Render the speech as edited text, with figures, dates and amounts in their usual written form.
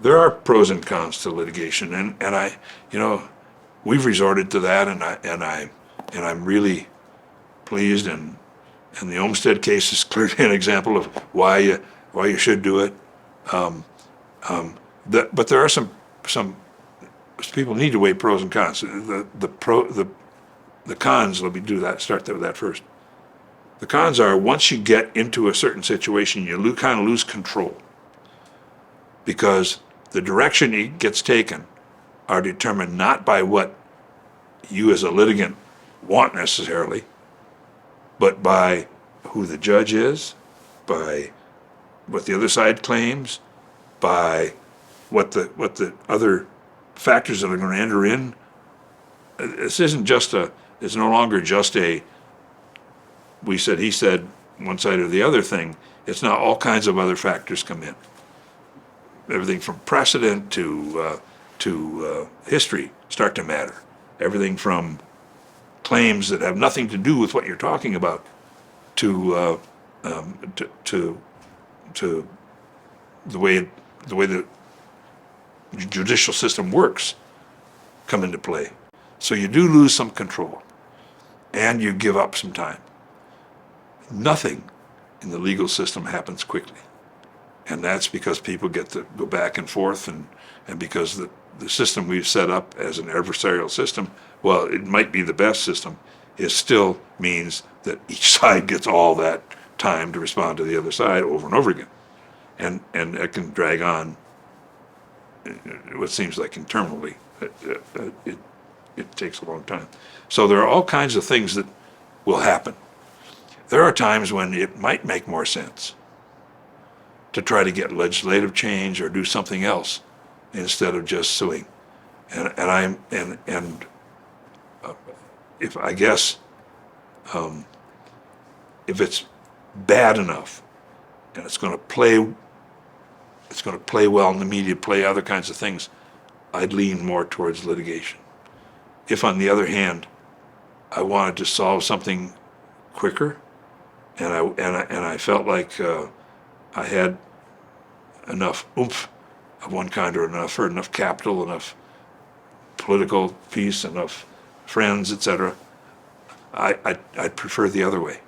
There are pros and cons to litigation, and we've resorted to that, and I'm really pleased, and the Olmstead case is clearly an example of why you should do it. But there are some people need to weigh pros and cons. The cons. Let me do that. Start with that first. The cons are once you get into a certain situation, you kind of lose control because the direction it gets taken are determined not by what you as a litigant want necessarily, but by who the judge is, by what the other side claims, by what the other factors that are going to enter in. This isn't just it's no longer just a we said, he said, one side or the other thing. It's now all kinds of other factors come in. Everything from precedent to history start to matter. Everything from claims that have nothing to do with what you're talking about to the way the judicial system works come into play. So you do lose some control, and you give up some time. Nothing in the legal system happens quickly, and that's because people get to go back and forth, and because the system we've set up as an adversarial system, well, it might be the best system, it still means that each side gets all that time to respond to the other side over and over again, and it can drag on what seems like interminably. It takes a long time. So there are all kinds of things that will happen. There are times when it might make more sense to try to get legislative change or do something else instead of just suing. And if I guess if it's bad enough and it's going to play well in the media, play other kinds of things, I'd lean more towards litigation. If, on the other hand, I wanted to solve something quicker, and I felt like I had enough oomph of one kind or another, enough capital, enough political peace, enough friends, etc., I'd prefer the other way.